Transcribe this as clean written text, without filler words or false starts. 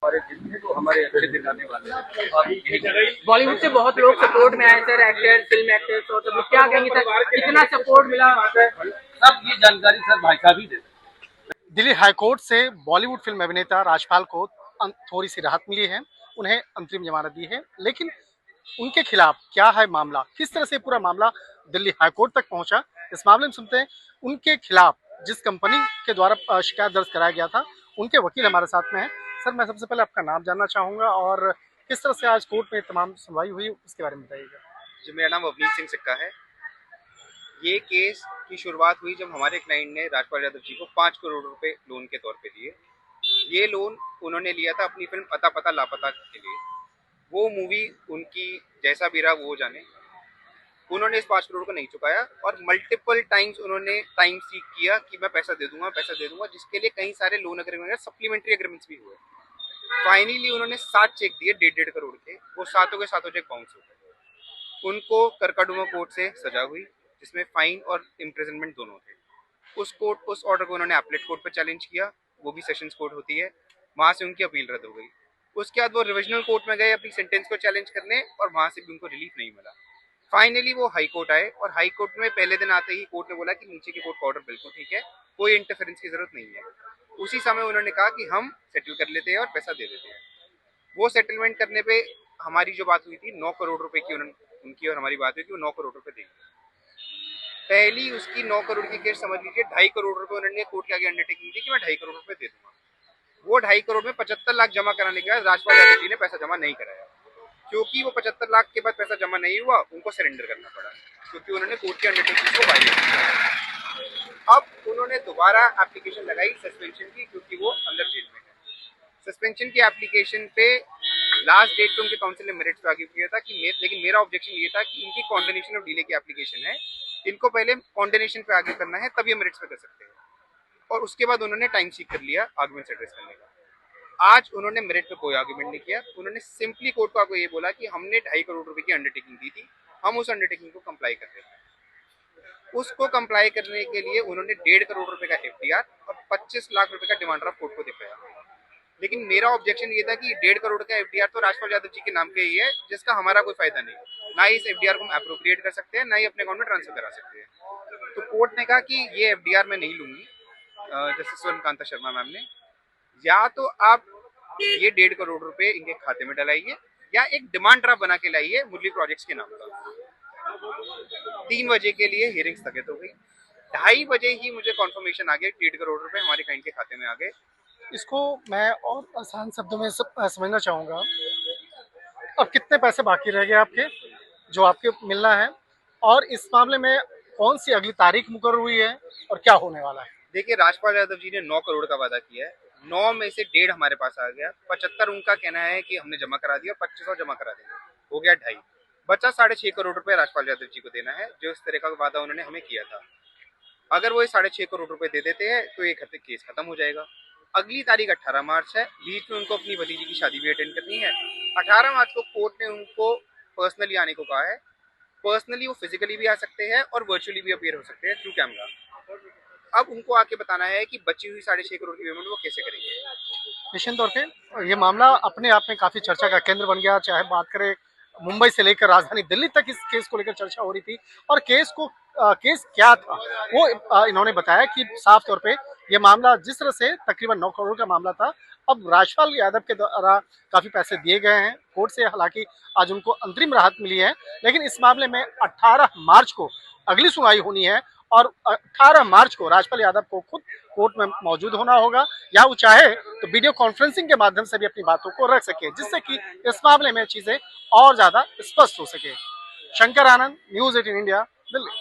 हमारे दिन थे, तो हमारे अच्छे दिन आने वाले हैं। बॉलीवुड से बहुत लोग सपोर्ट में आए सर, एक्टर्स, फिल्म एक्टर्स, और सब क्या कहेंगे सर, कितना सपोर्ट मिला? सब ये जानकारी सर भाई साहब ही देते। दिल्ली हाईकोर्ट से बॉलीवुड फिल्म अभिनेता राजपाल को थोड़ी सी राहत मिली है, उन्हें अंतरिम जमानत दी है। लेकिन उनके खिलाफ क्या है मामला, किस तरह से पूरा मामला दिल्ली हाईकोर्ट तक पहुंचा, इस मामले में सुनते हैं। उनके खिलाफ जिस कंपनी के द्वारा शिकायत दर्ज कराया गया था, उनके वकील हमारे साथ में है। सर, मैं सबसे पहले आपका नाम जानना चाहूंगा और किस तरह से आज कोर्ट में तमाम सुनवाई हुई, उसके बारे में बताइएगा। जी, मेरा नाम अवनीत सिंह सिक्का है। ये केस की शुरुआत हुई जब हमारे क्लाइंट ने राजपाल यादव जी को 5 करोड़ रुपए लोन के तौर पे दिए। ये लोन उन्होंने लिया था अपनी फिल्म अता पता लापता के लिए। वो मूवी उनकी जैसा भी रहा वो जाने, उन्होंने इस 5 करोड़ को नहीं चुकाया और मल्टीपल टाइम्स उन्होंने टाइम सीक किया कि मैं पैसा दे दूंगा, जिसके लिए कई सारे लोन अग्रीमेंट, सप्लीमेंट्री अग्रीमेंट्स भी हुए। फाइनली उन्होंने 7 चेक दिए 1.5 करोड़ के, वो सातों के सातों चेक बाउंस हो गए। उनको करकाडुमा कोर्ट से सजा हुई, जिसमें फाइन और इम्प्रिजनमेंट दोनों थे। उस ऑर्डर को उन्होंने अपीलेट कोर्ट पर चैलेंज किया, वो भी सेशंस कोर्ट होती है, वहां से उनकी अपील रद्द हो गई। उसके बाद वो रिविजनल कोर्ट में गए अपनी सेंटेंस को चैलेंज करने, और वहां से भी उनको रिलीफ नहीं मिला। फाइनली वो हाई कोर्ट आए, और हाई कोर्ट में पहले दिन आते ही कोर्ट ने बोला कि नीचे के कोर्ट का ऑर्डर बिल्कुल ठीक है, कोई इंटरफेरेंस की जरूरत नहीं है। उसी समय उन्होंने कहा कि हम सेटल कर लेते हैं और पैसा दे देते हैं। वो सेटलमेंट करने पे हमारी जो बात हुई थी 9 करोड़ रुपए की, उनकी और हमारी बात हुई थी, वो 9 करोड़ रुपए देंगे। पहली उसकी 9 करोड़ की केस समझ लीजिए, 2.5 करोड़ रुपए उन्होंने कोर्ट के आगे अंडरटेकिंग दी कि मैं 2.5 करोड़ रुपए दे दूंगा। वो 2.5 करोड़ में 75 लाख जमा कराने के बाद राजपाल यादव जी ने पैसा जमा नहीं कराया। क्योंकि वो 75 लाख के बाद पैसा जमा नहीं हुआ, उनको सरेंडर करना पड़ा, क्योंकि उन्होंने कोर्ट की अंडरटेकिंग को वायलेट किया। अब उन्होंने दोबारा एप्लीकेशन लगाई सस्पेंशन की, क्योंकि वो अंदर जेल में है। सस्पेंशन की एप्लीकेशन पे लास्ट डेट पे उनके काउंसिल ने मेरिट्स पे आगे किया था कि लेकिन मेरा ऑब्जेक्शन ये था कि इनकी कॉन्डेनेशन ऑफ डिले की एप्लीकेशन है, इनको पहले कॉन्डेनेशन पे आगे करना है, तब ये मेरिट्स पे कर सकते हैं। और उसके बाद उन्होंने टाइम सीक कर लिया आर्गुमेंट्स एड्रेस करने का। आज उन्होंने मेरिट पे कोई आर्गुमेंट नहीं किया, उन्होंने सिंपली कोर्ट को ये बोला कि हमने 2.5 करोड़ रुपए की अंडरटेकिंग दी थी, हम उस अंडरटेकिंग को कंप्लाई कर रहे हैं। उसको कंप्लाई करने के लिए उन्होंने 1.5 करोड़ रुपए का एफडीआर और 25 लाख रुपए का डिमांड ड्राफ्ट कोर्ट को दिखाया। लेकिन मेरा ऑब्जेक्शन ये था कि 1.5 करोड़ का एफडीआर तो राजपाल यादव जी के नाम के ही है, जिसका हमारा कोई फायदा नहीं, ना ही इस एफडीआर को हम अप्रोप्रिएट कर सकते हैं, ना ही अपने अकाउंट में ट्रांसफर करा सकते हैं। तो कोर्ट ने कहा कि ये एफडीआर मैं नहीं लूंगी, जस्टिस स्वर्ण शर्मा मैम ने, या तो आप ये 1.5 करोड़ रुपए इनके खाते में डलाइए, या एक डिमांड ड्राफ्ट बना के लाइए मुरली प्रोजेक्ट्स के नाम का। 3 बजे के लिए हियरिंग स्थगित हो गई। 2:30 बजे ही मुझे कॉन्फर्मेशन आ गया, 1.5 करोड़ रुपए हमारे क्लाइंट के खाते में आ गए। इसको मैं और आसान शब्दों में समझना चाहूँगा, अब कितने पैसे बाकी रह गए आपके जो आपके मिलना है, और इस मामले में कौन सी अगली तारीख मुकर्रर हुई है और क्या होने वाला है? देखिए, राजपाल यादव जी ने 9 करोड़ का वादा किया है, 9 में से 1.5 हमारे पास आ गया, 75 उनका कहना है कि हमने जमा करा दिया, 25 और जमा करा देंगे, हो गया 2.5, बचा 6.5 करोड़ रुपए राजपाल यादव जी को देना है, जो इस तरह का वादा उन्होंने हमें किया था। अगर वो 6.5 करोड़ रुपए दे देते हैं तो ये केस खत्म हो जाएगा। अगली तारीख 18 मार्च है, बीच में उनको अपनी भतीजी की शादी भी अटेंड करनी है। 18 मार्च को कोर्ट ने उनको पर्सनली आने को कहा है। पर्सनली वो फिजिकली भी आ सकते हैं और वर्चुअली भी अपीयर हो सकते हैं थ्रू कैमरा। अब उनको आके बताना है कि बची हुई 6.5 करोड़ की पेमेंट वो कैसे करेंगे। निश्चित तौर पे ये मामला अपने आप में काफी चर्चा का केंद्र बन गया, चाहे बात करें मुंबई से लेकर राजधानी दिल्ली तक इस केस को लेकर चर्चा हो रही थी। और केस क्या था वो इन्होंने बताया कि साफ तौर पे ये मामला जिस तरह से तकरीबन 9 करोड़ का मामला था, अब राजपाल यादव के द्वारा काफी पैसे दिए गए हैं कोर्ट से, हालांकि आज उनको अंतरिम राहत मिली है। लेकिन इस मामले में 18 मार्च को अगली सुनवाई होनी है, और 18 मार्च को राजपाल यादव को खुद कोर्ट में मौजूद होना होगा, या वो चाहे तो वीडियो कॉन्फ्रेंसिंग के माध्यम से भी अपनी बातों को रख सके, जिससे कि इस मामले में चीजें और ज्यादा स्पष्ट हो सके। शंकर आनंद, न्यूज़ 18 इंडिया, दिल्ली।